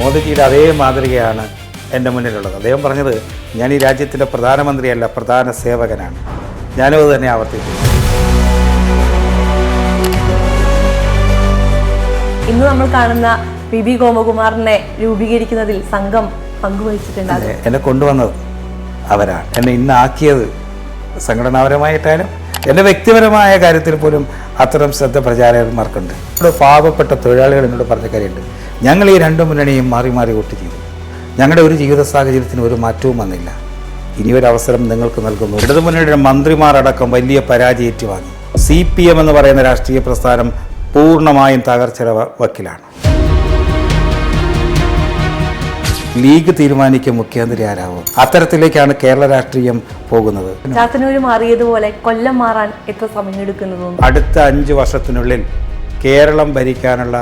മോദിജിയുടെ അതേ മാതൃകയാണ് എൻ്റെ മുന്നിലുള്ളത്. അദ്ദേഹം പറഞ്ഞത് ഞാൻ ഈ രാജ്യത്തിൻ്റെ പ്രധാനമന്ത്രിയല്ല, പ്രധാന സേവകനാണ്. ഞാനും അത് തന്നെ ആവർത്തിച്ചു. ഇന്ന് നമ്മൾ കാണുന്ന PB ഗോപകുമാറിനെ രൂപീകരിക്കുന്നതിൽ സംഘം പങ്കുവഹിച്ചിട്ടുണ്ട്. എന്നെ കൊണ്ടുവന്നത് അവരാണ്. എന്നെ ഇന്നാക്കിയത് സംഘടനാപരമായിട്ടായാലും എൻ്റെ വ്യക്തിപരമായ കാര്യത്തിൽ പോലും അത്തരം ശ്രദ്ധ പ്രചാരകന്മാർക്കുണ്ട്. ഇവിടെ പാവപ്പെട്ട തൊഴിലാളികൾ എന്നോട് പറഞ്ഞ കാര്യമുണ്ട്. ഞങ്ങൾ ഈ രണ്ട് മുന്നണിയും മാറി മാറി വോട്ട് ചെയ്തു. ഞങ്ങളുടെ ഒരു ജീവിത സാഹചര്യത്തിന് ഒരു മാറ്റവും വന്നില്ല. ഇനിയൊരവസരം നിങ്ങൾക്ക് നൽകുന്നു. ഇടതുമുന്നണിയുടെ മന്ത്രിമാരടക്കം വലിയ പരാജയം ഏറ്റുവാങ്ങി. CPM എന്ന് പറയുന്ന രാഷ്ട്രീയ പ്രസ്ഥാനം പൂർണ്ണമായും തകർച്ചയുടെ വക്കിലാണ്. ലീഗ് തീരുമാനിക്കും മുഖ്യമന്ത്രി ആരാവും. അത്തരത്തിലേക്കാണ് കേരള രാഷ്ട്രീയം പോകുന്നത്. ചാത്തന്നൂർ മാറിയതുപോലെ കൊല്ലം മാറാൻ എത്ര സമയം എടുക്കുന്നു? അടുത്ത 5 വർഷത്തിനുള്ളിൽ കേരളം ഭരിക്കാനുള്ള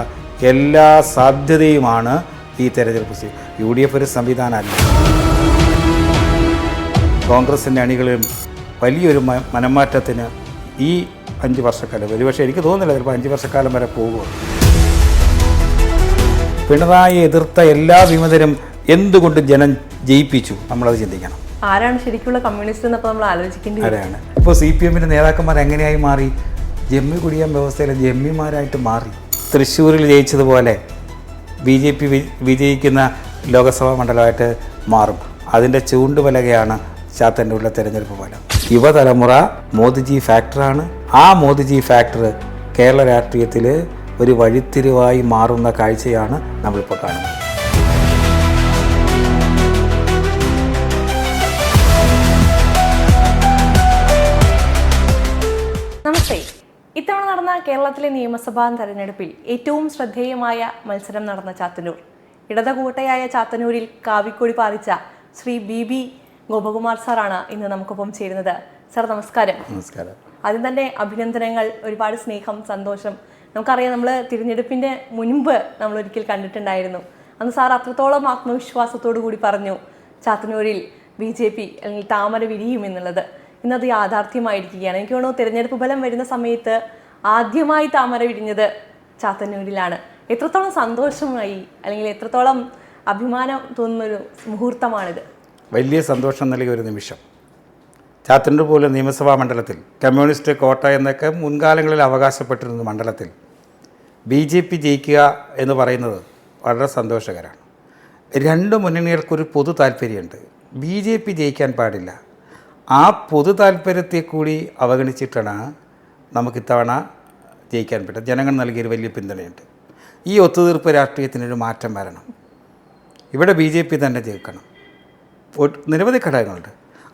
എല്ലാ സാധ്യതയുമാണ് ഈ തെരഞ്ഞെടുപ്പ്. UDF ഒരു സംവിധാനമല്ല. കോൺഗ്രസിൻ്റെ അണികളിലും വലിയൊരു മനംമാറ്റത്തിന് ഈ 5 വർഷക്കാലം, ഒരുപക്ഷെ എനിക്ക് തോന്നുന്നില്ല ചിലപ്പോൾ 5 വർഷക്കാലം വരെ പോകുമോ. പിണറായി എതിർത്ത എല്ലാ വിമതരും എന്തുകൊണ്ട് ജനം ജയിപ്പിച്ചു, നമ്മളത് ചിന്തിക്കണം. ആരാണ് ശരിക്കുള്ള കമ്മ്യൂണിസ്റ്റ് എന്നപ്പോൾ നമ്മൾ ആലോചിക്കേണ്ടി ആരാണ്? ഇപ്പോൾ CPMൻ്റെ നേതാക്കന്മാർ എങ്ങനെയായി മാറി? ജമ്മി കുടിയാൻ വ്യവസ്ഥയിലെ ജമ്മിമാരായിട്ട് മാറി. തൃശ്ശൂരിൽ ജയിച്ചതുപോലെ BJP വിജയിക്കുന്ന ലോക്സഭാ മണ്ഡലമായിട്ട് മാറും. അതിൻ്റെ ചൂണ്ടുപലകയാണ് ചാത്തന്നൂരിലെ തെരഞ്ഞെടുപ്പ് ഫലം. യുവതലമുറ മോദിജി ഫാക്ടറാണ്. ആ മോദിജി ഫാക്ടർ കേരള രാഷ്ട്രീയത്തിൽ ഒരു വഴിത്തിരിവായി മാറുന്ന കാഴ്ചയാണ് നമ്മളിപ്പോൾ കാണുന്നത്. നമസ്തേ. ഇത്തവണ നടന്ന കേരളത്തിലെ നിയമസഭാ തെരഞ്ഞെടുപ്പിൽ ഏറ്റവും ശ്രദ്ധേയമായ മത്സരം നടന്ന ചാത്തന്നൂർ. ഇടതുകൂട്ടയായ ചാത്തന്നൂരിൽ കാവിക്കൊടി പാറിച്ച ശ്രീ BB ഗോപകുമാർ സാറാണ് ഇന്ന് നമുക്കൊപ്പം ചേരുന്നത്. സാർ നമസ്കാരം. നമസ്കാരം. ആദ്യം തന്നെ അഭിനന്ദനങ്ങൾ, ഒരുപാട് സ്നേഹം, സന്തോഷം. നമുക്കറിയാം, നമ്മൾ തിരഞ്ഞെടുപ്പിൻ്റെ മുൻപ് നമ്മൾ ഒരിക്കൽ കണ്ടിട്ടുണ്ടായിരുന്നു. അന്ന് സാർ അത്രത്തോളം ആത്മവിശ്വാസത്തോടു കൂടി പറഞ്ഞു ചാത്തന്നൂരിൽ BJP അല്ലെങ്കിൽ താമര വിരിയും എന്നുള്ളത്. ഇന്നത് യാഥാർത്ഥ്യമായിരിക്കുകയാണ്. എനിക്ക് തോന്നുന്നു തിരഞ്ഞെടുപ്പ് ഫലം വരുന്ന സമയത്ത് ആദ്യമായി താമര വിരിഞ്ഞത് ചാത്തന്നൂരിലാണ്. എത്രത്തോളം സന്തോഷമായി അല്ലെങ്കിൽ എത്രത്തോളം അഭിമാനം തോന്നുന്നൊരു മുഹൂർത്തമാണിത്? വലിയ സന്തോഷം നൽകിയ ഒരു നിമിഷം. ചാത്തന്നൂർ പോലെ നിയമസഭാ മണ്ഡലത്തിൽ, കമ്മ്യൂണിസ്റ്റ് കോട്ട എന്നൊക്കെ മുൻകാലങ്ങളിൽ അവകാശപ്പെട്ടിരുന്ന മണ്ഡലത്തിൽ BJP ജയിക്കുക എന്ന് പറയുന്നത് വളരെ സന്തോഷകരമാണ്. രണ്ട് മുന്നണികൾക്കൊരു പൊതു താല്പര്യമുണ്ട്. BJP ജയിക്കാൻ പാടില്ല. ആ പൊതു താല്പര്യത്തെ കൂടി അവഗണിച്ചിട്ടാണ് നമുക്കിത്തവണ ജയിക്കാൻ പറ്റുക. ജനങ്ങൾ നൽകിയൊരു വലിയ പിന്തുണയുണ്ട്. ഈ ഒത്തുതീർപ്പ് രാഷ്ട്രീയത്തിനൊരു മാറ്റം വരണം. ഇവിടെ BJP തന്നെ ജയിക്കണം. നിരവധി ഘടകങ്ങളുണ്ട്.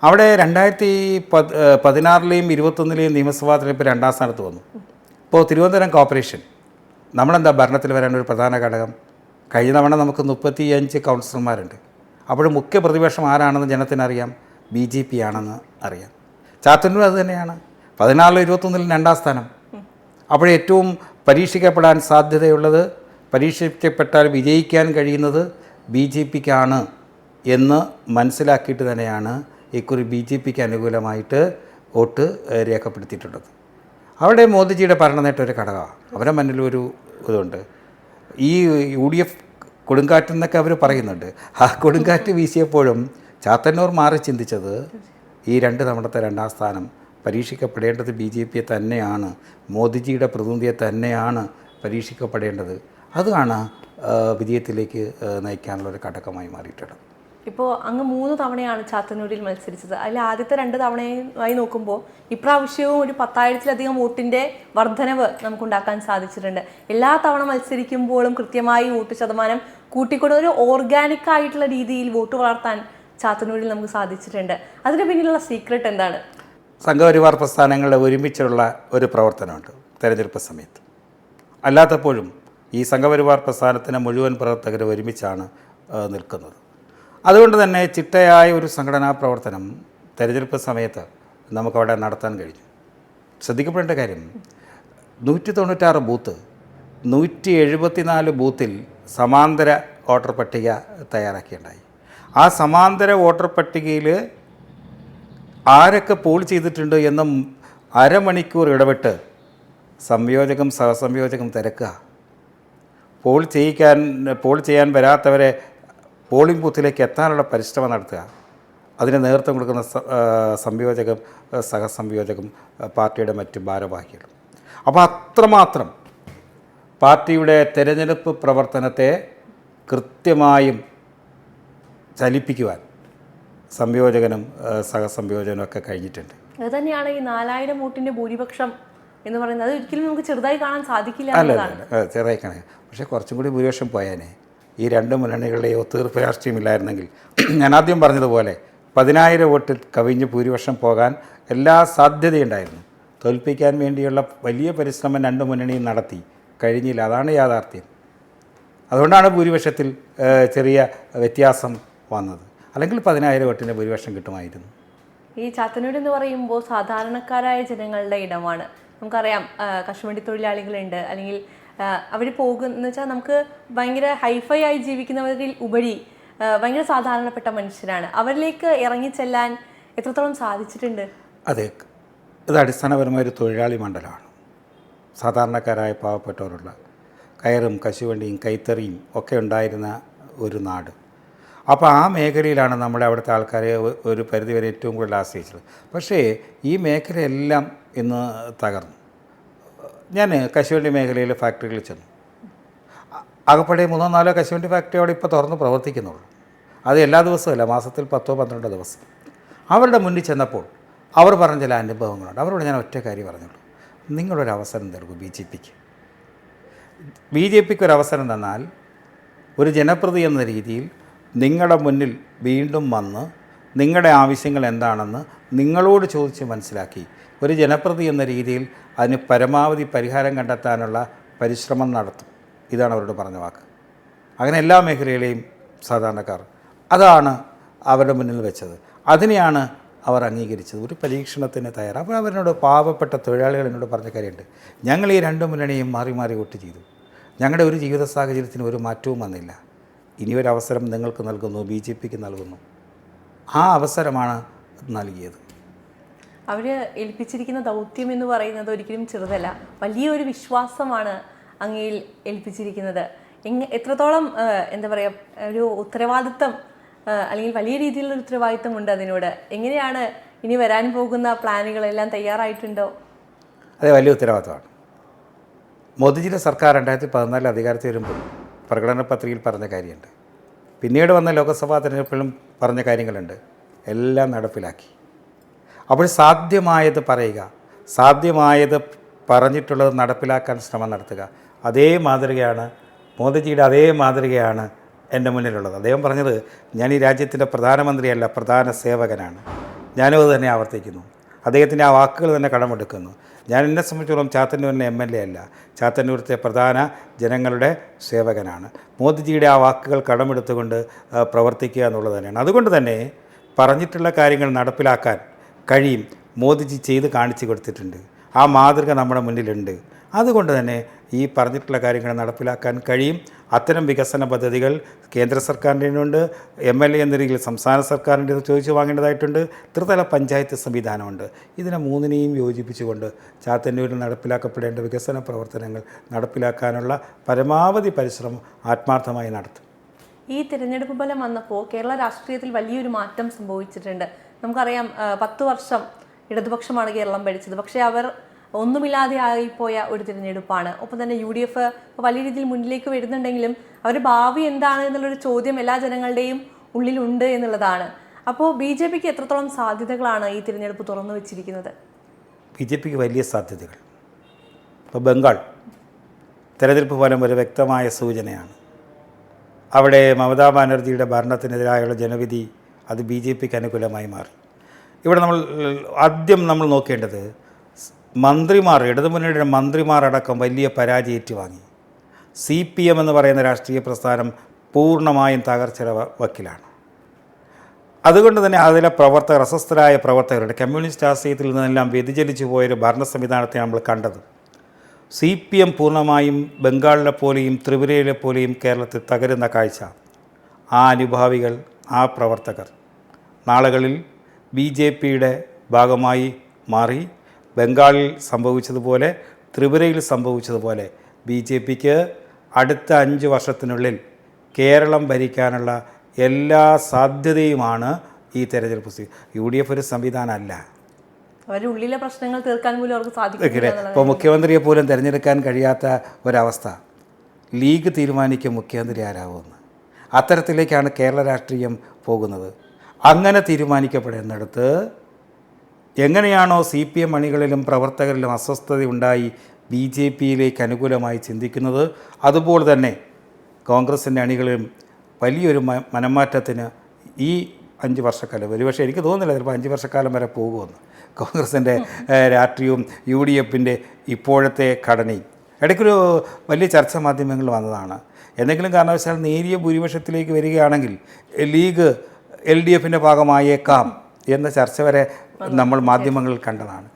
അവിടെ 2016-ലെയും 2021-ലെയും നിയമസഭാ തെരഞ്ഞെടുപ്പ് 2ാം സ്ഥാനത്ത് വന്നു. ഇപ്പോൾ തിരുവനന്തപുരം കോർപ്പറേഷൻ നമ്മളെന്താ ഭരണത്തിൽ വരാനൊരു പ്രധാന ഘടകം? കഴിഞ്ഞ തവണ നമുക്ക് 35 കൗൺസിലർമാരുണ്ട്. അപ്പോൾ മുഖ്യ പ്രതിപക്ഷം ആരാണെന്ന് ജനത്തിനറിയാം, BJP ആണെന്ന് അറിയാം. ചാത്തന്നൂർ അത് തന്നെയാണ്. 14-21-ൽ 2ാം സ്ഥാനം. അപ്പോൾ ഏറ്റവും പരീക്ഷിക്കപ്പെടാൻ സാധ്യതയുള്ളത്, പരീക്ഷിക്കപ്പെട്ടാൽ വിജയിക്കാൻ കഴിയുന്നത് BJPക്കാണ് എന്ന് മനസ്സിലാക്കിയിട്ട് തന്നെയാണ് ഇക്കുറി BJPക്ക് അനുകൂലമായിട്ട് വോട്ട് രേഖപ്പെടുത്തിയിട്ടുള്ളത്. അവിടെ മോദിജിയുടെ ഭരണനേട്ടം ഒരു ഘടകമാണ്. അവരുടെ മുന്നിലൊരു ഇതുണ്ട്. ഈ UDF കൊടുങ്കാറ്റെന്നൊക്കെ അവർ പറയുന്നുണ്ട്. ആ കൊടുങ്കാറ്റ് വീശിയപ്പോഴും ചാത്തന്നൂർ മാറി ചിന്തിച്ചത് ഈ 2 തവണത്തെ 2ാം സ്ഥാനം പരീക്ഷിക്കപ്പെടേണ്ടത് BJPയെ തന്നെയാണ്, മോദിജിയുടെ പ്രതിനിധിയെ തന്നെയാണ് പരീക്ഷിക്കപ്പെടേണ്ടത്. അതാണ് വിജയത്തിലേക്ക് നയിക്കാനുള്ളൊരു ഘടകമായി മാറിയിട്ടുള്ളത്. ഇപ്പോൾ അങ്ങ് 3 തവണയാണ് ചാത്തന്നൂരിൽ മത്സരിച്ചത്. അതിൽ ആദ്യത്തെ 2 തവണയായി നോക്കുമ്പോൾ ഇപ്രാവശ്യവും ഒരു 10,000-ലധികം വോട്ടിൻ്റെ വർധനവ് നമുക്കുണ്ടാക്കാൻ സാധിച്ചിട്ടുണ്ട്. എല്ലാ തവണ മത്സരിക്കുമ്പോഴും കൃത്യമായി വോട്ട് ശതമാനം കൂട്ടിക്കൊണ്ട് ഒരു ഓർഗാനിക് ആയിട്ടുള്ള രീതിയിൽ വോട്ട് വളർത്താൻ ചാത്തന്നൂരിൽ നമുക്ക് സാധിച്ചിട്ടുണ്ട്. അതിന് പിന്നിലുള്ള സീക്രട്ട് എന്താണ്? സംഘപരിവാർ പ്രസ്ഥാനങ്ങളുടെ ഒരുമിച്ചുള്ള ഒരു പ്രവർത്തനമുണ്ട് തെരഞ്ഞെടുപ്പ് സമയത്ത്. അല്ലാത്തപ്പോഴും ഈ സംഘപരിവാർ പ്രസ്ഥാനത്തിന് മുഴുവൻ പ്രവർത്തകർ ഒരുമിച്ചാണ് നിൽക്കുന്നത്. അതുകൊണ്ട് തന്നെ ചിട്ടയായ ഒരു സംഘടനാ പ്രവർത്തനം തെരഞ്ഞെടുപ്പ് സമയത്ത് നമുക്കവിടെ നടത്താൻ കഴിഞ്ഞു. ശ്രദ്ധിക്കപ്പെടേണ്ട കാര്യം, 196 ബൂത്ത്, 174 ബൂത്തിൽ സമാന്തര വോട്ടർ പട്ടിക തയ്യാറാക്കിയിട്ടുണ്ടായി. ആ സമാന്തര വോട്ടർ പട്ടികയിൽ ആരൊക്കെ പോൾ ചെയ്തിട്ടുണ്ട് എന്നും അരമണിക്കൂർ ഇടവിട്ട് സംയോജകം സഹസംയോജകം തിരക്കുക. പോൾ ചെയ്യാൻ വരാത്തവരെ പോളിംഗ് ബൂത്തിലേക്ക് എത്താനുള്ള പരിശ്രമം നടത്തുക, അതിന് നേതൃത്വം കൊടുക്കുന്ന സംയോജകം, സഹസംയോജകം, പാർട്ടിയുടെ മറ്റ് ഭാരവാഹികൾ. അപ്പോൾ അത്രമാത്രം പാർട്ടിയുടെ തെരഞ്ഞെടുപ്പ് പ്രവർത്തനത്തെ കൃത്യമായും ചലിപ്പിക്കുവാൻ സംയോജകനും സഹസംയോജകനും ഒക്കെ കഴിഞ്ഞിട്ടുണ്ട്. അത് തന്നെയാണ് ഈ 4000 വോട്ടിൻ്റെ ഭൂരിപക്ഷം എന്ന് പറയുന്നത്. അത് ഒരിക്കലും നമുക്ക് ചെറുതായി കാണാൻ സാധിക്കില്ല. അല്ല ചെറുതായി കാണുക, പക്ഷേ കുറച്ചും കൂടി ഭൂരിപക്ഷം പോയാനേ ഈ രണ്ട് മുന്നണികളുടെയും ഒത്തീർപ്പ് രാഷ്ട്രീയമില്ലായിരുന്നെങ്കിൽ ഞാൻ ആദ്യം പറഞ്ഞതുപോലെ 10000 വോട്ടിൽ കവിഞ്ഞ് ഭൂരിപക്ഷം പോകാൻ എല്ലാ സാധ്യതയുണ്ടായിരുന്നു. തോൽപ്പിക്കാൻ വേണ്ടിയുള്ള വലിയ പരിശ്രമം രണ്ട് മുന്നണിയും നടത്തി, കഴിഞ്ഞില്ല. അതാണ് യാഥാർത്ഥ്യം. അതുകൊണ്ടാണ് ഭൂരിപക്ഷത്തിൽ ചെറിയ വ്യത്യാസം വന്നത്. അല്ലെങ്കിൽ 10000 വോട്ടിൻ്റെ ഭൂരിപക്ഷം കിട്ടുമായിരുന്നു. ഈ ചാത്തന്നൂർ എന്ന് പറയുമ്പോൾ സാധാരണക്കാരായ ജനങ്ങളുടെ ഇടമാണ്. നമുക്കറിയാം കശുവണ്ടി തൊഴിലാളികളുണ്ട്, അല്ലെങ്കിൽ അവർ പോകുന്ന വെച്ചാൽ നമുക്ക് ഭയങ്കര ഹൈഫൈ ആയി ജീവിക്കുന്നവരിൽ ഉപരി ഭയങ്കര സാധാരണപ്പെട്ട മനുഷ്യരാണ്. അവരിലേക്ക് ഇറങ്ങിച്ചെല്ലാൻ എത്രത്തോളം സാധിച്ചിട്ടുണ്ട്? അതെ, ഇത് അടിസ്ഥാനപരമായ ഒരു തൊഴിലാളി മണ്ഡലമാണ്. സാധാരണക്കാരായ പാവപ്പെട്ടവരുള്ള കയറും കശുവണ്ടിയും കൈത്തറിയും ഒക്കെ ഉണ്ടായിരുന്ന ഒരു നാട്. അപ്പോൾ ആ മേഖലയിലാണ് നമ്മുടെ അവിടുത്തെ ആൾക്കാരെ ഒരു പരിധിവരെ ഏറ്റവും കൂടുതൽ ആശ്രയിച്ചത്. പക്ഷേ ഈ മേഖലയെല്ലാം ഇന്ന് തകർന്നു. ഞാൻ കശുവണ്ടി മേഖലയിൽ ഫാക്ടറികളിൽ ചെന്നു. ആകെപ്പാടെ 3-4 കശുവണ്ടി ഫാക്ടറി അവിടെ ഇപ്പോൾ തുറന്ന് പ്രവർത്തിക്കുന്നുള്ളൂ. അത് എല്ലാ ദിവസവും അല്ല, മാസത്തിൽ 10-12 ദിവസം. അവരുടെ മുന്നിൽ ചെന്നപ്പോൾ അവർ പറഞ്ഞ ചില അനുഭവങ്ങളുണ്ട്. അവരോട് ഞാൻ ഒറ്റ കാര്യം പറഞ്ഞുള്ളൂ, നിങ്ങളൊരവസരം തരുമോ ബി ജെ പിക്ക് ഒരു അവസരം തന്നാൽ ഒരു ജനപ്രതി എന്ന രീതിയിൽ നിങ്ങളുടെ മുന്നിൽ വീണ്ടും വന്ന് നിങ്ങളുടെ ആവശ്യങ്ങൾ എന്താണെന്ന് നിങ്ങളോട് ചോദിച്ച് മനസ്സിലാക്കി ഒരു ജനപ്രതി എന്ന രീതിയിൽ അതിന് പരമാവധി പരിഹാരം കണ്ടെത്താനുള്ള പരിശ്രമം നടത്തും. ഇതാണ് അവരോട് പറഞ്ഞ വാക്ക്. അങ്ങനെ എല്ലാ മേഖലയിലെയും സാധാരണക്കാർ അതാണ് അവരുടെ മുന്നിൽ വെച്ചത്. അതിനെയാണ് അവർ അംഗീകരിച്ചത്. ഒരു പരീക്ഷണത്തിന് തയ്യാറാണ്. അപ്പോൾ അവരോട് പാവപ്പെട്ട തൊഴിലാളികൾ എന്നോട് പറഞ്ഞ കാര്യമുണ്ട്, ഞങ്ങൾ ഈ രണ്ട് മുന്നണിയും മാറി മാറി വോട്ട് ചെയ്തു, ഞങ്ങളുടെ ഒരു ജീവിത സാഹചര്യത്തിന് ഒരു മാറ്റവും വന്നില്ല. ഇനിയൊരവസരം നിങ്ങൾക്ക് നൽകുന്നു, ബി ജെ പിക്ക് നൽകുന്നു. ആ അവസരമാണ് നൽകിയത്. അവർ ഏൽപ്പിച്ചിരിക്കുന്ന ദൗത്യം എന്ന് പറയുന്നത് ഒരിക്കലും ചെറുതല്ല, വലിയൊരു വിശ്വാസമാണ് അങ്ങയിൽ ഏൽപ്പിച്ചിരിക്കുന്നത്. എത്രത്തോളം എന്താ പറയുക, ഒരു ഉത്തരവാദിത്തം അല്ലെങ്കിൽ വലിയ രീതിയിലുള്ള ഉത്തരവാദിത്തം ഉണ്ട് അതിനോട്. എങ്ങനെയാണ് ഇനി വരാൻ പോകുന്ന പ്ലാനുകളെല്ലാം തയ്യാറായിട്ടുണ്ടോ? അതെ, വലിയ ഉത്തരവാദിത്തമാണ്. മോദിജിയുടെ സർക്കാർ 2014 അധികാരത്തിൽ വരുമ്പോൾ പ്രകടന പത്രികയിൽ പറഞ്ഞ കാര്യമുണ്ട്, പിന്നീട് വന്ന ലോക്സഭാ തെരഞ്ഞെടുപ്പിലും പറഞ്ഞ കാര്യങ്ങളുണ്ട്, എല്ലാം നടപ്പിലാക്കി. അപ്പോൾ സാധ്യമായത് പറയുക, സാധ്യമായത് പറഞ്ഞിട്ടുള്ളത് നടപ്പിലാക്കാൻ ശ്രമം നടത്തുക. അതേ മാതൃകയാണ് മോദിജിയുടെ, അതേ മാതൃകയാണ് എൻ്റെ മുന്നിലുള്ളത്. അദ്ദേഹം പറഞ്ഞത്, ഞാൻ ഈ രാജ്യത്തിൻ്റെ പ്രധാനമന്ത്രിയല്ല, പ്രധാന സേവകനാണ്. ഞാനും അത് തന്നെ ആവർത്തിക്കുന്നു. അദ്ദേഹത്തിൻ്റെ ആ വാക്കുകൾ തന്നെ കടമെടുക്കുന്നു. ഞാൻ എന്നെ സംബന്ധിച്ചിടത്തോളം ചാത്തന്നൂരിൻ്റെ MLA അല്ല, ചാത്തന്നൂരത്തെ പ്രധാന ജനങ്ങളുടെ സേവകനാണ്. മോദിജിയുടെ ആ വാക്കുകൾ കടമെടുത്തുകൊണ്ട് പ്രവർത്തിക്കുക എന്നുള്ളത് തന്നെയാണ്. അതുകൊണ്ട് തന്നെ പറഞ്ഞിട്ടുള്ള കാര്യങ്ങൾ നടപ്പിലാക്കാൻ കഴിയും. മോദിജി ചെയ്ത് കാണിച്ചു കൊടുത്തിട്ടുണ്ട്. ആ മാതൃക നമ്മുടെ മുന്നിലുണ്ട്. അതുകൊണ്ട് തന്നെ ഈ പറഞ്ഞിട്ടുള്ള കാര്യങ്ങൾ നടപ്പിലാക്കാൻ കഴിയും. അത്തരം വികസന പദ്ധതികൾ കേന്ദ്ര സർക്കാരിൻ്റെ ഉണ്ട്, MLA എന്ന രീതിയിൽ സംസ്ഥാന സർക്കാരിൻ്റെ ചോദിച്ചു വാങ്ങേണ്ടതായിട്ടുണ്ട്, ത്രിതല പഞ്ചായത്ത് സംവിധാനമുണ്ട്. ഇതിനെ മൂന്നിനെയും യോജിപ്പിച്ചുകൊണ്ട് ചാത്തന്നൂരിൽ നടപ്പിലാക്കപ്പെടേണ്ട വികസന പ്രവർത്തനങ്ങൾ നടപ്പിലാക്കാനുള്ള പരമാവധി പരിശ്രമം ആത്മാർത്ഥമായി നടത്തും. ഈ തിരഞ്ഞെടുപ്പ് ഫലം വന്നപ്പോൾ കേരള രാഷ്ട്രീയത്തിൽ വലിയൊരു മാറ്റം സംഭവിച്ചിട്ടുണ്ട്. നമുക്കറിയാം 10 വർഷം ഇടതുപക്ഷമാണ് കേരളം ഭരിച്ചത്, പക്ഷേ അവർ ഒന്നുമില്ലാതെ ആയിപ്പോയ ഒരു തിരഞ്ഞെടുപ്പാണ്. ഒപ്പം തന്നെ UDF വലിയ രീതിയിൽ മുന്നിലേക്ക് വരുന്നുണ്ടെങ്കിലും അവർ ഭാവി എന്താണ് എന്നുള്ളൊരു ചോദ്യം എല്ലാ ജനങ്ങളുടെയും ഉള്ളിലുണ്ട് എന്നുള്ളതാണ്. അപ്പോൾ BJPക്ക് എത്രത്തോളം സാധ്യതകളാണ് ഈ തിരഞ്ഞെടുപ്പ് തുറന്നു വെച്ചിരിക്കുന്നത്? BJPക്ക് വലിയ സാധ്യതകൾ. ഇപ്പോൾ ബംഗാൾ തെരഞ്ഞെടുപ്പ് ഫലം ഒരു വ്യക്തമായ സൂചനയാണ്. അവിടെ മമതാ ബാനർജിയുടെ ഭരണത്തിനെതിരായുള്ള ജനവിധി അത് BJPക്ക് അനുകൂലമായി മാറി. ഇവിടെ ആദ്യം നമ്മൾ നോക്കേണ്ടത് മന്ത്രിമാർ, ഇടതുമുന്നണിയുടെ മന്ത്രിമാരടക്കം വലിയ പരാജയം ഏറ്റുവാങ്ങി. CPM എന്ന് പറയുന്ന രാഷ്ട്രീയ പ്രസ്ഥാനം പൂർണ്ണമായും തകർച്ചയുടെ വക്കിലാണ്. അതുകൊണ്ട് തന്നെ അതിലെ പ്രവർത്തകർ, അസ്വസ്ഥരായ പ്രവർത്തകരുടെ കമ്മ്യൂണിസ്റ്റ് ആശയത്തിൽ നിന്നെല്ലാം വ്യതിചലിച്ചു പോയൊരു ഭരണ സംവിധാനത്തെ നമ്മൾ കണ്ടത്. CPM പൂർണ്ണമായും ബംഗാളിലെ പോലെയും ത്രിപുരയിലെ പോലെയും കേരളത്തിൽ തകരുന്ന കാഴ്ച. ആ അനുഭാവികൾ, ആ പ്രവർത്തകർ നാളുകളിൽ BJPയുടെ ഭാഗമായി മാറി. ബംഗാളിൽ സംഭവിച്ചതുപോലെ ത്രിപുരയിൽ സംഭവിച്ചതുപോലെ BJPക്ക് അടുത്ത 5 വർഷത്തിനുള്ളിൽ കേരളം ഭരിക്കാനുള്ള എല്ലാ സാധ്യതയുമാണ് ഈ തെരഞ്ഞെടുപ്പ്. UDF ഒരു സംവിധാനമല്ല. അവരുടെ ഉള്ളിലെ പ്രശ്നങ്ങൾ തീർക്കാൻ പോലും അവർക്ക് സാധിക്കില്ല. ഇപ്പോൾ മുഖ്യമന്ത്രിയെ പോലും തിരഞ്ഞെടുക്കാൻ കഴിയാത്ത ഒരവസ്ഥ. ലീഗ് തീരുമാനിക്കും മുഖ്യമന്ത്രി ആരാവുമെന്ന്. അത്തരത്തിലേക്കാണ് കേരള രാഷ്ട്രീയം പോകുന്നത്. അങ്ങനെ തീരുമാനിക്കപ്പെടുന്നിടത്ത് എങ്ങനെയാണോ CPM അണികളിലും പ്രവർത്തകരിലും അസ്വസ്ഥതയുണ്ടായി BJPയിലേക്ക് അനുകൂലമായി ചിന്തിക്കുന്നത്, അതുപോലെ തന്നെ കോൺഗ്രസിൻ്റെ അണികളിലും വലിയൊരു മനംമാറ്റത്തിന് ഈ 5 വർഷക്കാലം, ഒരുപക്ഷെ എനിക്ക് തോന്നുന്നില്ല ചിലപ്പോൾ 5 വർഷക്കാലം വരെ പോകുമെന്ന്, കോൺഗ്രസിൻ്റെ രാഷ്ട്രീയവും UDFിൻ്റെ ഇപ്പോഴത്തെ ഘടനയും. ഇടയ്ക്കൊരു വലിയ ചർച്ച മാധ്യമങ്ങളിൽ വന്നതാണ്. എന്തെങ്കിലും കാരണവശാൽ നേരിയ ഭൂരിപക്ഷത്തിലേക്ക് വരികയാണെങ്കിൽ ലീഗ് LDFിൻ്റെ ഭാഗമായേക്കാം എന്ന ചർച്ച വരെ നമ്മൾ മാധ്യമങ്ങളിൽ കണ്ടതാണ്.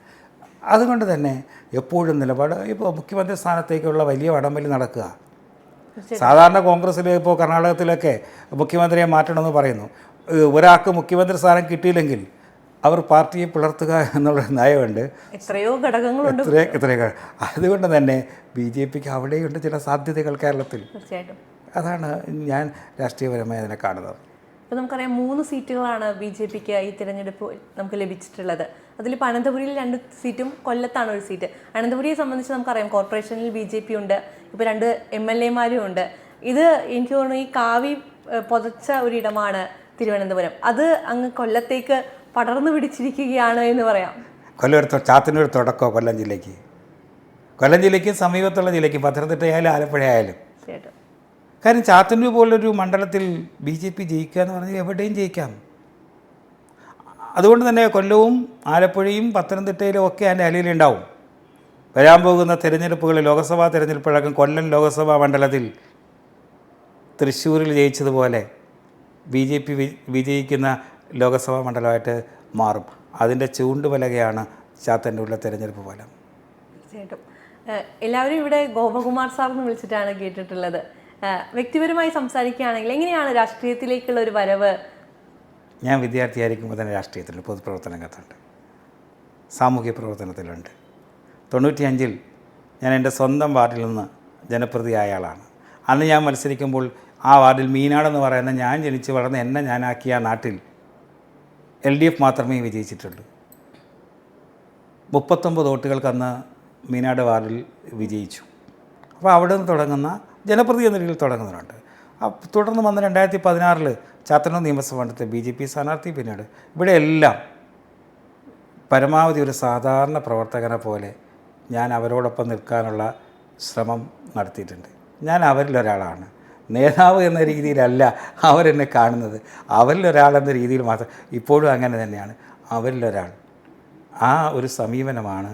അതുകൊണ്ട് തന്നെ എപ്പോഴും നിലപാട്, ഇപ്പോൾ മുഖ്യമന്ത്രി സ്ഥാനത്തേക്കുള്ള വലിയ വടംവലി നടക്കുക. സാധാരണ കോൺഗ്രസ്സിൽ ഇപ്പോൾ കർണാടകത്തിലൊക്കെ മുഖ്യമന്ത്രിയെ മാറ്റണമെന്ന് പറയുന്നു. ഒരാൾക്ക് മുഖ്യമന്ത്രി സ്ഥാനം കിട്ടിയില്ലെങ്കിൽ അവർ പാർട്ടിയെ പിളർത്തുക എന്നുള്ള നയമുണ്ട്. എത്രയോ ഘടകങ്ങളുണ്ട്. അതുകൊണ്ട് തന്നെ BJPക്ക് അവിടെയുണ്ട് ചില സാധ്യതകൾ കേരളത്തിൽ. തീർച്ചയായിട്ടും അതാണ് ഞാൻ രാഷ്ട്രീയപരമായി അതിനെ കാണുന്നത്. ഇപ്പോൾ നമുക്കറിയാം 3 സീറ്റുകളാണ് BJPക്ക് ഈ തിരഞ്ഞെടുപ്പ് നമുക്ക് ലഭിച്ചിട്ടുള്ളത്. അതിലിപ്പോൾ അനന്തപുരിയിൽ 2 സീറ്റും കൊല്ലത്താണ് 1 സീറ്റ്. അനന്തപുരിയെ സംബന്ധിച്ച് നമുക്കറിയാം കോർപ്പറേഷനിൽ BJP ഉണ്ട്, ഇപ്പോൾ 2 MLAമാരും ഉണ്ട്. ഇത് എനിക്ക് തോന്നുന്നു ഈ കാവി പൊതച്ച ഒരിടമാണ് തിരുവനന്തപുരം. അത് അങ്ങ് കൊല്ലത്തേക്ക് പടർന്നു പിടിച്ചിരിക്കുകയാണ് എന്ന് പറയാം. ചാത്തന്നൂർ തുടക്കമോ കൊല്ലം ജില്ലയ്ക്ക് സമീപത്തുള്ള ജില്ലയ്ക്ക് പത്തനംതിട്ട ആയാലും ആലപ്പുഴ ആയാലും. കാര്യം ചാത്തന്നൂർ പോലൊരു മണ്ഡലത്തിൽ BJP ജയിക്കുക എന്ന് പറഞ്ഞാൽ എവിടെയും ജയിക്കാം. അതുകൊണ്ട് തന്നെ കൊല്ലവും ആലപ്പുഴയും പത്തനംതിട്ടയിലും ഒക്കെ അതിൻ്റെ അലയിലുണ്ടാവും. വരാൻ പോകുന്ന തിരഞ്ഞെടുപ്പുകളിൽ, ലോക്സഭാ തിരഞ്ഞെടുപ്പുകളൊക്കെ കൊല്ലം ലോക്സഭാ മണ്ഡലത്തിൽ തൃശ്ശൂരിൽ ജയിച്ചതുപോലെ BJP വിജയിക്കുന്ന ലോക്സഭാ മണ്ഡലമായിട്ട് മാറും. അതിൻ്റെ ചൂണ്ടുപലകയാണ് ചാത്തന്നൂരിലെ തിരഞ്ഞെടുപ്പ് ഫലം. തീർച്ചയായിട്ടും എല്ലാവരും ഇവിടെ ഗോപകുമാർ സാർ എന്ന് വിളിച്ചിട്ടാണ് കേട്ടിട്ടുള്ളത്. വ്യക്തിപരമായി സംസാരിക്കുകയാണെങ്കിൽ എങ്ങനെയാണ് രാഷ്ട്രീയത്തിലേക്കുള്ള ഒരു വരവ്? ഞാൻ വിദ്യാർത്ഥിയായിരിക്കുമ്പോൾ തന്നെ രാഷ്ട്രീയത്തിൽ പൊതുപ്രവർത്തന രംഗത്തുണ്ട്, സാമൂഹ്യ പ്രവർത്തനത്തിലുണ്ട്. 95-ൽ ഞാൻ എൻ്റെ സ്വന്തം വാർഡിൽ നിന്ന് ജനപ്രതിയായ ആളാണ്. അന്ന് ഞാൻ മത്സരിക്കുമ്പോൾ ആ വാർഡിൽ മീനാടെന്ന് പറയുന്ന ഞാൻ ജനിച്ച് വളർന്ന് എന്നെ ഞാനാക്കിയ നാട്ടിൽ LDF മാത്രമേ വിജയിച്ചിട്ടുള്ളൂ. 39 വോട്ടുകൾക്ക് അന്ന് മീനാട് വാർഡിൽ വിജയിച്ചു. അപ്പോൾ അവിടെ നിന്ന് തുടങ്ങുന്ന ജനപ്രതി എന്ന രീതിയിൽ തുടങ്ങുന്നുണ്ട്. തുടർന്ന് വന്ന് 2016-ൽ ചാത്തന്നൂർ നിയമസഭ മണ്ഡലത്തിൽ BJP സ്ഥാനാർത്ഥി. പിന്നീട് ഇവിടെ എല്ലാം പരമാവധി ഒരു സാധാരണ പ്രവർത്തകനെ പോലെ ഞാൻ അവരോടൊപ്പം നിൽക്കാനുള്ള ശ്രമം നടത്തിയിട്ടുണ്ട്. ഞാൻ അവരിലൊരാളാണ്. നേതാവ് എന്ന രീതിയിലല്ല അവരെന്നെ കാണുന്നത്, അവരിലൊരാളെന്ന രീതിയിൽ മാത്രം. ഇപ്പോഴും അങ്ങനെ തന്നെയാണ്, അവരിലൊരാൾ. ആ ഒരു സമീപനമാണ്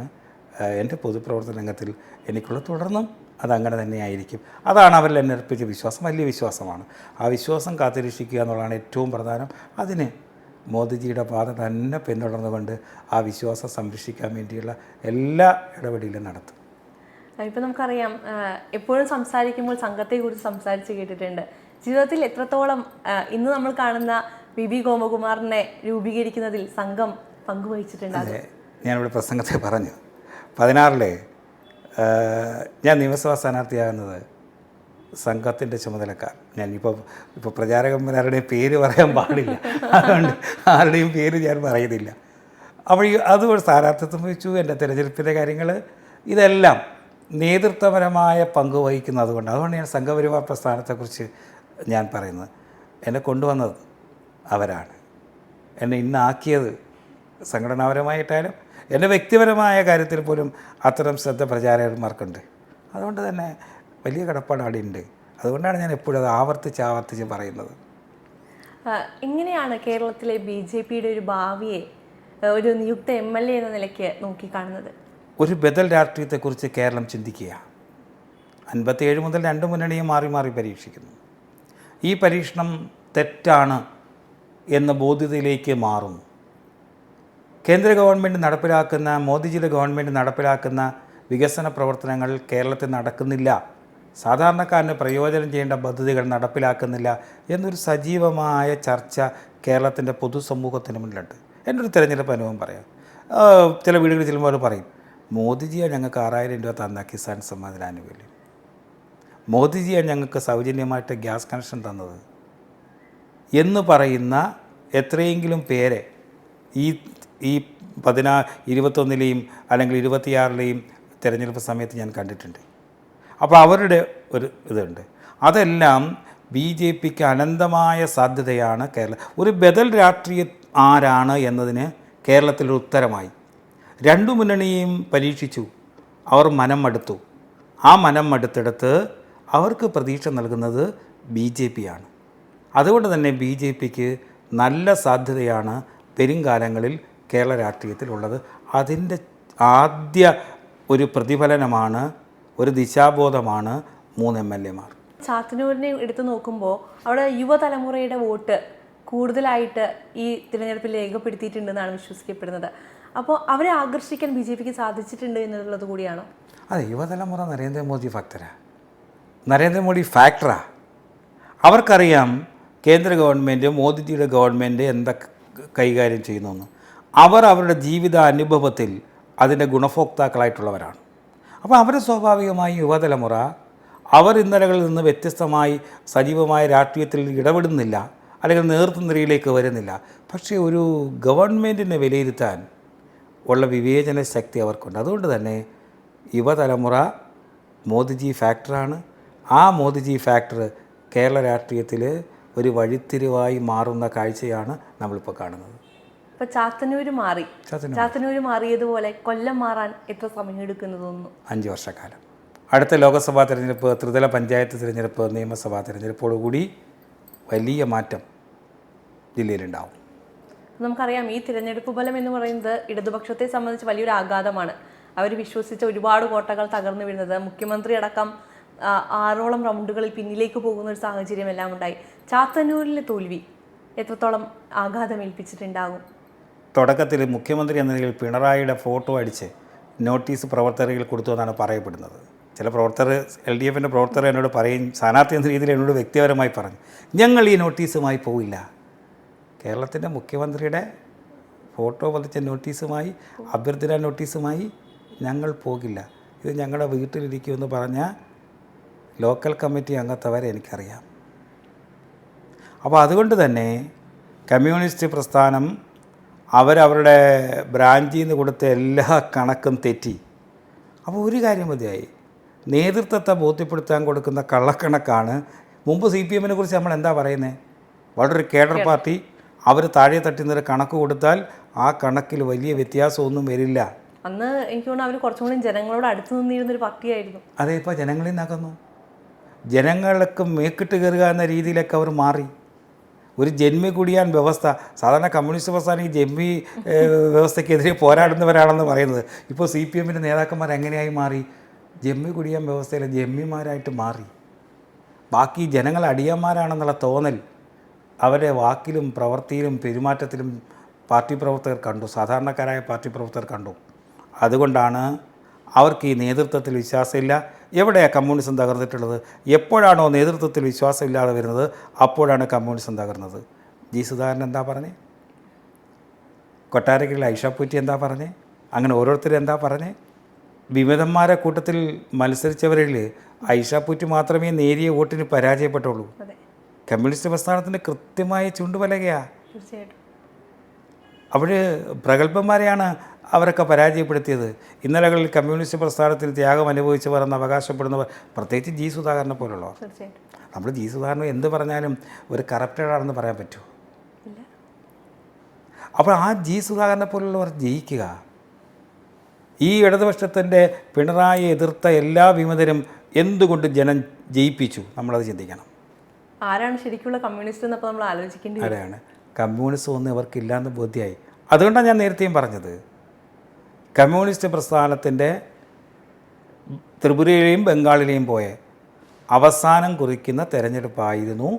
എൻ്റെ പൊതുപ്രവർത്തന രംഗത്തിൽ എനിക്കുള്ള. തുടർന്നും അതങ്ങനെ തന്നെയായിരിക്കും. അതാണ് അവരിൽ എന്നെ അർപ്പിച്ച വിശ്വാസം, വലിയ വിശ്വാസമാണ്. ആ വിശ്വാസം കാത്തുരക്ഷിക്കുക എന്നുള്ളതാണ് ഏറ്റവും പ്രധാനം. അതിന് മോദിജിയുടെ പാത തന്നെ പിന്തുടർന്നുകൊണ്ട് ആ വിശ്വാസം സംരക്ഷിക്കാൻ വേണ്ടിയുള്ള എല്ലാ ഇടപെടലും നടത്തും. ഇപ്പം നമുക്കറിയാം, എപ്പോഴും സംസാരിക്കുമ്പോൾ സംഘത്തെക്കുറിച്ച് സംസാരിച്ച് കേട്ടിട്ടുണ്ട്. ജീവിതത്തിൽ എത്രത്തോളം ഇന്ന് നമ്മൾ കാണുന്ന BB ഗോപകുമാറിനെ രൂപീകരിക്കുന്നതിൽ സംഘം പങ്കുവഹിച്ചിട്ടുണ്ട്? അതെ, ഞാനിവിടെ പ്രസംഗത്തെ പറഞ്ഞു. 16-ൽ ഞാൻ നിയമസഭാ സ്ഥാനാർത്ഥിയാകുന്നത് സംഘത്തിൻ്റെ ചുമതലക്കാർ. ഇപ്പോൾ പ്രചാരകന്മാരുടെയും പേര് പറയാൻ പാടില്ല, അതുകൊണ്ട് ആരുടെയും പേര് ഞാൻ പറയുന്നില്ല. അപ്പോൾ അതുകൊണ്ട് സ്ഥാനാർത്ഥിത്വം വെച്ചു, എൻ്റെ തിരഞ്ഞെടുപ്പിൻ്റെ കാര്യങ്ങൾ, ഇതെല്ലാം നേതൃത്വപരമായ പങ്ക് വഹിക്കുന്നത്. അതുകൊണ്ട് ഞാൻ സംഘപരിവാർ പ്രസ്ഥാനത്തെക്കുറിച്ച് ഞാൻ പറയുന്നത്. എന്നെ കൊണ്ടുവന്നത് അവരാണ്, എന്നെ ഇന്നാക്കിയത് സംഘടനാപരമായിട്ടായാലും എൻ്റെ വ്യക്തിപരമായ കാര്യത്തിൽ പോലും അത്തരം ശ്രദ്ധ പ്രചാരകന്മാർക്കുണ്ട്. അതുകൊണ്ട് തന്നെ വലിയ കടപ്പാടാടുണ്ട്. അതുകൊണ്ടാണ് ഞാൻ എപ്പോഴും അത് ആവർത്തിച്ച് പറയുന്നത്. എങ്ങനെയാണ് കേരളത്തിലെ BJPയുടെ ഒരു ഭാവിയെ ഒരു നിയുക്ത MLA എന്ന നിലയ്ക്ക് നോക്കിക്കാണുന്നത്? ഒരു ബദൽ രാഷ്ട്രീയത്തെക്കുറിച്ച് കേരളം ചിന്തിക്കുക. 57 മുതൽ 2 മുന്നണിയും മാറി മാറി പരീക്ഷിക്കുന്നു. ഈ പരീക്ഷണം തെറ്റാണ് എന്ന ബോധ്യതയിലേക്ക് മാറുന്നു. കേന്ദ്ര ഗവൺമെൻറ് നടപ്പിലാക്കുന്ന, മോദിജിയുടെ ഗവൺമെൻറ് നടപ്പിലാക്കുന്ന വികസന പ്രവർത്തനങ്ങൾ കേരളത്തിൽ നടക്കുന്നില്ല, സാധാരണക്കാരന് പ്രയോജനം ചെയ്യേണ്ട പദ്ധതികൾ നടപ്പിലാക്കുന്നില്ല എന്നൊരു സജീവമായ ചർച്ച കേരളത്തിൻ്റെ പൊതുസമൂഹത്തിന് മുന്നിലുണ്ട്. എൻ്റെ ഒരു തിരഞ്ഞെടുപ്പ് അനുഭവം പറയാം. ചില വീടുകളിൽ ചെല്ലുമ്പോൾ പറയും, മോദിജിയാണ് ഞങ്ങൾക്ക് 6000 രൂപ തന്ന കിസാൻ സമ്മാൻ ആനുകൂല്യം. മോദിജിയാണ് ഞങ്ങൾക്ക് സൗജന്യമായിട്ട് ഗ്യാസ് കണക്ഷൻ തന്നത് എന്ന് പറയുന്ന എത്രയെങ്കിലും പേരെ ഈ ഈ 21-ലെയും അല്ലെങ്കിൽ 26-ലെയും തിരഞ്ഞെടുപ്പ് സമയത്ത് ഞാൻ കണ്ടിട്ടുണ്ട്. അപ്പോൾ അവരുടെ ഒരു ഇതുണ്ട്. അതെല്ലാം BJPക്ക് അനന്തമായ സാധ്യതയാണ് ഒരു ബദൽ രാഷ്ട്രീയം ആരാണ് എന്നതിന് കേരളത്തിലൊരു ഉത്തരമായി. രണ്ടു മുന്നണിയും പരീക്ഷിച്ചു, അവർ മനം മടുത്തു. ആ മനം മടുത്തെടുത്ത് അവർക്ക് പ്രതീക്ഷ നൽകുന്നത് BJP ആണ്. അതുകൊണ്ട് തന്നെ BJPക്ക് നല്ല സാധ്യതയാണ് വരുംകാലങ്ങളിൽ കേരള രാഷ്ട്രീയത്തിലുള്ളത്. അതിൻ്റെ ആദ്യ ഒരു പ്രതിഫലനമാണ്, ഒരു ദിശാബോധമാണ് 3 MLA-മാർ. ചാത്തന്നൂരിനെ എടുത്തു നോക്കുമ്പോൾ അവിടെ യുവതലമുറയുടെ വോട്ട് കൂടുതലായിട്ട് ഈ തിരഞ്ഞെടുപ്പിൽ രേഖപ്പെടുത്തിയിട്ടുണ്ടെന്നാണ് വിശ്വസിക്കപ്പെടുന്നത്. അപ്പോൾ അവരെ ആകർഷിക്കാൻ BJPക്ക് സാധിച്ചിട്ടുണ്ട് എന്നുള്ളത് കൂടിയാണോ? അതെ, യുവതലമുറ നരേന്ദ്രമോദി നരേന്ദ്രമോദി ഫാക്ടറാ. അവർക്കറിയാം കേന്ദ്ര ഗവൺമെൻറ്, മോദിജിയുടെ ഗവൺമെൻറ് എന്തൊക്കെ കൈകാര്യം ചെയ്യുന്നു. അവർ അവരുടെ ജീവിത അനുഭവത്തിൽ അതിൻ്റെ ഗുണഭോക്താക്കളായിട്ടുള്ളവരാണ്. അപ്പോൾ അവർ സ്വാഭാവികമായി യുവതലമുറ അവർ ഇന്നലകളിൽ നിന്ന് വ്യത്യസ്തമായി സജീവമായ രാഷ്ട്രീയത്തിൽ ഇടപെടുന്നില്ല, അല്ലെങ്കിൽ നേതൃനിരയിലേക്ക് വരുന്നില്ല. പക്ഷേ ഒരു ഗവൺമെൻറ്റിനെ വിലയിരുത്താൻ ഉള്ള വിവേചന ശക്തി അവർക്കുണ്ട്. അതുകൊണ്ട് തന്നെ യുവതലമുറ മോദിജി ഫാക്ടറാണ്. ആ മോദിജി ഫാക്ടർ കേരള രാഷ്ട്രീയത്തിൽ ഒരു വഴിത്തിരിവായി മാറുന്ന കാഴ്ചയാണ് നമ്മളിപ്പോൾ കാണുന്നത്. ഇപ്പോൾ ചാത്തന്നൂർ മാറിയതുപോലെ കൊല്ലം മാറാൻ എത്ര സമയം എടുക്കുന്നു തോന്നുന്നു? 5 വർഷക്കാലം. അടുത്ത ലോക്സഭാ തിരഞ്ഞെടുപ്പ്, ത്രിതല പഞ്ചായത്ത് തിരഞ്ഞെടുപ്പ്, നിയമസഭാ തിരഞ്ഞെടുപ്പോടുകൂടി വലിയ മാറ്റം ജില്ലയിലുണ്ടാവും. നമുക്കറിയാം ഈ തിരഞ്ഞെടുപ്പ് ഫലം എന്ന് പറയുന്നത് ഇടതുപക്ഷത്തെ സംബന്ധിച്ച് വലിയൊരു ആഘാതമാണ്. അവർ വിശ്വസിച്ച ഒരുപാട് കോട്ടകൾ തകർന്നു വീഴുന്നത്, മുഖ്യമന്ത്രി അടക്കം 6ഓളം റൗണ്ടുകളിൽ പിന്നിലേക്ക് പോകുന്ന ഒരു സാഹചര്യം എല്ലാം ഉണ്ടായി. ചാത്തന്നൂരിലെ തോൽവി എത്രത്തോളം ആഘാതം ഏൽപ്പിച്ചിട്ടുണ്ടാകും? തുടക്കത്തിൽ മുഖ്യമന്ത്രി എന്ന നിലയിൽ പിണറായിയുടെ ഫോട്ടോ അടിച്ച് നോട്ടീസ് പ്രവർത്തകർക്ക് കൊടുത്തു എന്നാണ് പറയപ്പെടുന്നത്. ചില പ്രവർത്തകർ, LDFൻ്റെ പ്രവർത്തകർ എന്നോട് പറയും, സ്ഥാനാർത്ഥി എന്ന രീതിയിൽ എന്നോട് വ്യക്തിപരമായി പറഞ്ഞു, ഞങ്ങൾ ഈ നോട്ടീസുമായി പോവില്ല. കേരളത്തിൻ്റെ മുഖ്യമന്ത്രിയുടെ ഫോട്ടോ പതിച്ച നോട്ടീസുമായി, അഭ്യർത്ഥന നോട്ടീസുമായി ഞങ്ങൾ പോകില്ല. ഇത് ഞങ്ങളുടെ വീട്ടിലിരിക്കുമെന്ന് പറഞ്ഞ ലോക്കൽ കമ്മിറ്റി അംഗത്തവരെ എനിക്കറിയാം. അപ്പോൾ അതുകൊണ്ട് തന്നെ കമ്മ്യൂണിസ്റ്റ് പ്രസ്ഥാനം അവരവരുടെ ബ്രാഞ്ചിൽ നിന്ന് കൊടുത്ത എല്ലാ കണക്കും തെറ്റി. അപ്പോൾ ഒരു കാര്യം മതിയായി, നേതൃത്വത്തെ ബോധ്യപ്പെടുത്താൻ കൊടുക്കുന്ന കള്ളക്കണക്കാണ്. മുമ്പ് CPM-നെ കുറിച്ച് നമ്മൾ എന്താ പറയുന്നത്? വളരെ കേഡർ പാർട്ടി, അവർ താഴെ തട്ടുന്നൊരു കണക്ക് കൊടുത്താൽ ആ കണക്കിൽ വലിയ വ്യത്യാസമൊന്നും വരില്ല. അന്ന് എനിക്ക് തോന്നുന്നു അവർ കുറച്ചും കൂടി ജനങ്ങളോട് അടുത്ത് നിന്നിരുന്നൊരു പാർട്ടിയായിരുന്നു. അതെ, ഇപ്പോൾ ജനങ്ങളിൽ നിന്നാക്കുന്നു. ജനങ്ങൾക്ക് മേക്കിട്ട് കയറുക എന്ന രീതിയിലൊക്കെ അവർ മാറി. ഒരു ജന്മി കുടിയാൻ വ്യവസ്ഥ, സാധാരണ കമ്മ്യൂണിസ്റ്റ് പ്രസ്ഥാനം ഈ ജന്മി വ്യവസ്ഥയ്ക്കെതിരെ പോരാടുന്നവരാണെന്ന് പറയുന്നത്. ഇപ്പോൾ CPM-ൻ്റെ നേതാക്കന്മാർ എങ്ങനെയായി മാറി? ജന്മി കുടിയാൻ വ്യവസ്ഥയിലെ ജന്മിമാരായിട്ട് മാറി. ബാക്കി ജനങ്ങൾ അടിയന്മാരാണെന്നുള്ള തോന്നൽ അവരുടെ വാക്കിലും പ്രവൃത്തിയിലും പെരുമാറ്റത്തിലും പാർട്ടി പ്രവർത്തകർ കണ്ടു, സാധാരണക്കാരായ പാർട്ടി പ്രവർത്തകർ കണ്ടു. അതുകൊണ്ടാണ് അവർക്ക് ഈ നേതൃത്വത്തിൽ വിശ്വാസമില്ല. എവിടെയാണ് കമ്മ്യൂണിസം തകർന്നിട്ടുള്ളത്? എപ്പോഴാണോ നേതൃത്വത്തിൽ വിശ്വാസമില്ലാതെ വരുന്നത്, അപ്പോഴാണ് കമ്മ്യൂണിസം തകർന്നത്. ജി സുധാകരൻ എന്താ പറഞ്ഞേ? കൊട്ടാരക്കരയിൽ ഐഷാപ്പൂറ്റി എന്താ പറഞ്ഞേ? അങ്ങനെ ഓരോരുത്തരും എന്താ പറഞ്ഞേ? വിമതന്മാരെ കൂട്ടത്തിൽ മത്സരിച്ചവരിൽ ഐഷാപ്പൂറ്റി മാത്രമേ നേരിയ വോട്ടിന് പരാജയപ്പെട്ടുള്ളൂ. കമ്മ്യൂണിസ്റ്റ് പ്രസ്ഥാനത്തിൻ്റെ കൃത്യമായ ചുണ്ടുപലകയാണ്. തീർച്ചയായിട്ടും അവർ പ്രഗത്ഭന്മാരെയാണ് അവരൊക്കെ പരാജയപ്പെടുത്തിയത്. ഇന്നലകളിൽ കമ്മ്യൂണിസ്റ്റ് പ്രസ്ഥാനത്തിൽ ത്യാഗം അനുഭവിച്ചവർ എന്ന് അവകാശപ്പെടുന്നവർ, പ്രത്യേകിച്ച് ജി സുധാകരനെ പോലുള്ളവർ. നമ്മൾ ജി സുധാകരൻ എന്ത് പറഞ്ഞാലും ഒരു കറപ്റ്റഡാണെന്ന് പറയാൻ പറ്റുമോ? അപ്പോൾ ആ ജി സുധാകരനെ പോലുള്ളവർ ജയിക്കുക. ഈ ഇടതുപക്ഷത്തിൻ്റെ പിണറായി എതിർത്ത എല്ലാ വിമതരും എന്തുകൊണ്ട് ജനം ജയിപ്പിച്ചു? നമ്മളത് ചിന്തിക്കണം. ആരാണ് ശരിക്കുള്ള കമ്മ്യൂണിസ്റ്റ് എന്നപ്പോൾ നമ്മൾ ആലോചിക്കേണ്ടി വരും. ആരാണ് കമ്മ്യൂണിസ്റ്റ് ഒന്നും ഇവർക്കില്ലാന്ന് ബോധ്യമായി. അതുകൊണ്ടാണ് ഞാൻ നേരത്തെയും പറഞ്ഞത്, കമ്മ്യൂണിസ്റ്റ് പ്രസ്ഥാനത്തിൻ്റെ ത്രിപുരയിലെയും ബംഗാളിലെയും പോയ അവസാനം കുറിക്കുന്ന തെരഞ്ഞെടുപ്പായിരുന്നു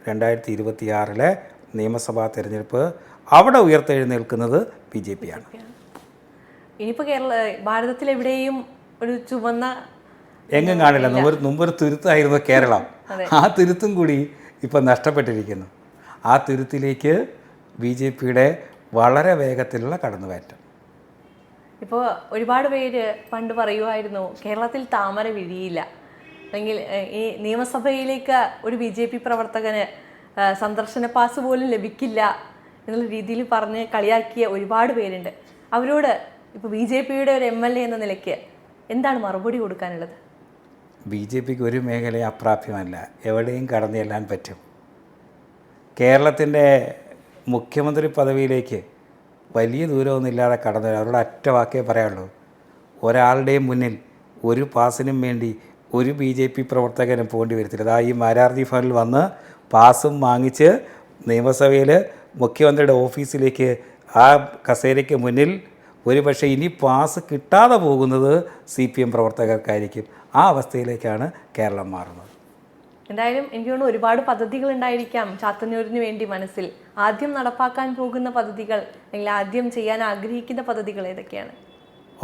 2026 നിയമസഭാ തെരഞ്ഞെടുപ്പ്. അവിടെ ഉയർത്തെഴുന്നേൽക്കുന്നത് BJP ആണ്. ഇനിയിപ്പോൾ ഭാരതത്തിലെവിടെയും ഒരു ചുവന്ന എങ്ങും കാണില്ല. മുമ്പൊരു തുരുത്തായിരുന്നു കേരളം. ആ തുരുത്തും കൂടി ഇപ്പം നഷ്ടപ്പെട്ടിരിക്കുന്നു. ആ തുരുത്തിലേക്ക് BJPയുടെ വളരെ വേഗത്തിലുള്ള കടന്നുകയറ്റം. ഇപ്പോൾ ഒരുപാട് പേര് പണ്ട് പറയുമായിരുന്നു കേരളത്തിൽ താമര വിരിയില്ല. അല്ലെങ്കിൽ ഈ നിയമസഭയിലേക്ക് ഒരു BJP പ്രവർത്തകന് സന്ദർശന പാസ് പോലും ലഭിക്കില്ല എന്നുള്ള രീതിയിൽ പറഞ്ഞ് കളിയാക്കിയ ഒരുപാട് പേരുണ്ട്. അവരോട് ഇപ്പോൾ BJPയുടെ ഒരു MLA എന്ന നിലയ്ക്ക് എന്താണ് മറുപടി കൊടുക്കാനുള്ളത്? BJPക്ക് ഒരു മേഖലയും അപ്രാപ്യമല്ല, എവിടെയും കടന്നു ചെല്ലാൻ പറ്റും. കേരളത്തിൻ്റെ മുഖ്യമന്ത്രി പദവിയിലേക്ക് വലിയ ദൂരമൊന്നുമില്ലാതെ കടന്നു വരാം. അവരോട് ഒറ്റ വാക്കേ പറയാനുള്ളൂ, ഒരാളുടെയും മുന്നിൽ ഒരു പാസിനും വേണ്ടി ഒരു BJP പ്രവർത്തകനും പോകേണ്ടി വരത്തില്ല. അതാ ഈ മാരാർജി ഭവനിൽ വന്ന് പാസും വാങ്ങിച്ച് നിയമസഭയിൽ മുഖ്യമന്ത്രിയുടെ ഓഫീസിലേക്ക് ആ കസേരയ്ക്ക് മുന്നിൽ ഒരു പക്ഷേ ഇനി പാസ് കിട്ടാതെ പോകുന്നത് CPM പ്രവർത്തകർക്കായിരിക്കും. ആ അവസ്ഥയിലേക്കാണ് കേരളം മാറുന്നത്. എന്തായാലും എനിക്ക് തോന്നുന്നു ഒരുപാട് പദ്ധതികൾ ഉണ്ടായിരിക്കാം ചാത്തന്നൂരിന് വേണ്ടി മനസ്സിൽ. ആദ്യം നടപ്പാക്കാൻ പോകുന്ന പദ്ധതികൾ അല്ലെങ്കിൽ ആദ്യം ചെയ്യാൻ ആഗ്രഹിക്കുന്ന പദ്ധതികൾ ഏതൊക്കെയാണ്?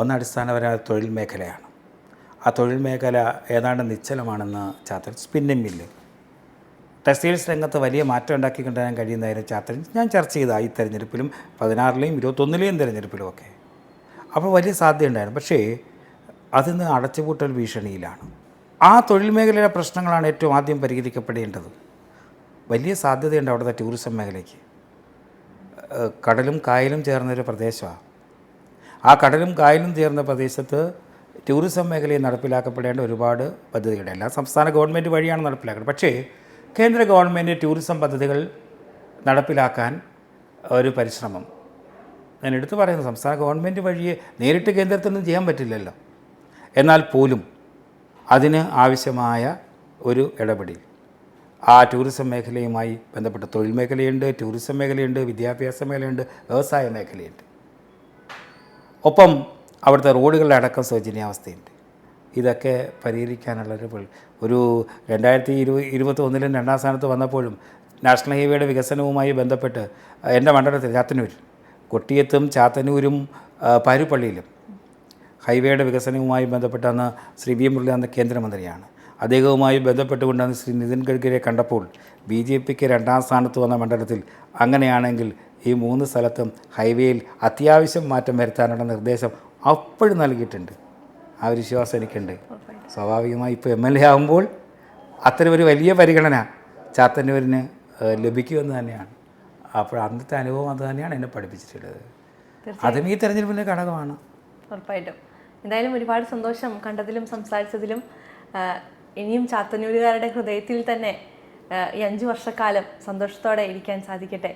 ഒന്ന് അടിസ്ഥാനപരമായ തൊഴിൽ മേഖലയാണ്. ആ തൊഴിൽ മേഖല ഏതാണ്ട് നിശ്ചലമാണെന്ന് ചാത്തൻ. സ്പിന്നിങ് മില്ല്, ടെക്സ്റ്റൈൽസ് രംഗത്ത് വലിയ മാറ്റം ഉണ്ടാക്കിക്കൊണ്ടുവരാൻ കഴിയുന്നതായിരുന്നു ചാത്തൻ ഞാൻ ചർച്ച ചെയ്ത ഈ തെരഞ്ഞെടുപ്പിലും 16ലെയും 21ലെയും തെരഞ്ഞെടുപ്പിലും ഒക്കെ. അപ്പോൾ വലിയ സാധ്യതയുണ്ടായിരുന്നു. പക്ഷേ അതിന്ന് അടച്ചുപൂട്ടൽ ഭീഷണിയിലാണ്. ആ തൊഴിൽ മേഖലയിലെ പ്രശ്നങ്ങളാണ് ഏറ്റവും ആദ്യം പരിഹരിക്കപ്പെടേണ്ടത്. വലിയ സാധ്യതയുണ്ട് അവിടുത്തെ ടൂറിസം മേഖലയ്ക്ക്. കടലും കായലും ചേർന്നൊരു പ്രദേശമാണ്. ആ കടലും കായലും ചേർന്ന പ്രദേശത്ത് ടൂറിസം മേഖലയിൽ നടപ്പിലാക്കപ്പെടേണ്ട ഒരുപാട് പദ്ധതികളുണ്ട്. എല്ലാം സംസ്ഥാന ഗവൺമെൻറ് വഴിയാണ് നടപ്പിലാക്കുന്നത്. പക്ഷേ കേന്ദ്ര ഗവൺമെൻറ് ടൂറിസം പദ്ധതികൾ നടപ്പിലാക്കാൻ ഒരു പരിശ്രമം ഞാൻ എടുത്തു പറയുന്നു. സംസ്ഥാന ഗവൺമെൻറ് വഴിയെ നേരിട്ട് കേന്ദ്രത്തിൽ നിന്നും ചെയ്യാൻ പറ്റില്ലല്ലോ. എന്നാൽ പോലും അതിന് ആവശ്യമായ ഒരു ഇടപെടൽ ആ ടൂറിസം മേഖലയുമായി ബന്ധപ്പെട്ട തൊഴിൽ മേഖലയുണ്ട്, ടൂറിസം മേഖലയുണ്ട്, വിദ്യാഭ്യാസ മേഖലയുണ്ട്, വ്യവസായ മേഖലയുണ്ട്. ഒപ്പം അവിടുത്തെ റോഡുകളുടെ അടക്കം ശോചനീയാവസ്ഥയുണ്ട്. ഇതൊക്കെ പരിഹരിക്കാനുള്ളൊരു 2021 രണ്ടാം സ്ഥാനത്ത് വന്നപ്പോഴും നാഷണൽ ഹൈവേയുടെ വികസനവുമായി ബന്ധപ്പെട്ട് എൻ്റെ മണ്ഡലത്തിൽ ചാത്തന്നൂർ, കൊട്ടിയത്തും ചാത്തന്നൂരും പാരുപ്പള്ളിയിലും ഹൈവേയുടെ വികസനവുമായി ബന്ധപ്പെട്ട് അന്ന് ശ്രീ വി മുരളി അന്ന് കേന്ദ്രമന്ത്രിയാണ്. അദ്ദേഹവുമായി ബന്ധപ്പെട്ടുകൊണ്ടാണ് ശ്രീ നിതിൻ ഗഡ്കരിയെ കണ്ടപ്പോൾ BJPക്ക് രണ്ടാം സ്ഥാനത്ത് വന്ന മണ്ഡലത്തിൽ അങ്ങനെയാണെങ്കിൽ ഈ 3 സ്ഥലത്തും ഹൈവേയിൽ അത്യാവശ്യം മാറ്റം വരുത്താനുള്ള നിർദ്ദേശം അപ്പോഴും നൽകിയിട്ടുണ്ട്. ആ ഒരു വിശ്വാസം എനിക്കുണ്ട്. സ്വാഭാവികമായി ഇപ്പോൾ MLA ആകുമ്പോൾ അത്തരമൊരു വലിയ പരിഗണന ചാത്തന്നൂരിന് ലഭിക്കുമെന്ന് തന്നെയാണ്. അപ്പോൾ അന്നത്തെ അനുഭവം അത് തന്നെയാണ് എന്നെ പഠിപ്പിച്ചിട്ടുള്ളത്. അതും ഈ തെരഞ്ഞെടുപ്പിൻ്റെ ഘടകമാണ്. ഉറപ്പായിട്ടും. എന്തായാലും ഒരുപാട് സന്തോഷം കണ്ടതിലും സംസാരിച്ചതിലും. ഇനിയും ചാത്തന്നൂരുകാരുടെ ഹൃദയത്തിൽ തന്നെ ഈ 5 വർഷക്കാലം സന്തോഷത്തോടെ ഇരിക്കാൻ സാധിക്കട്ടെ.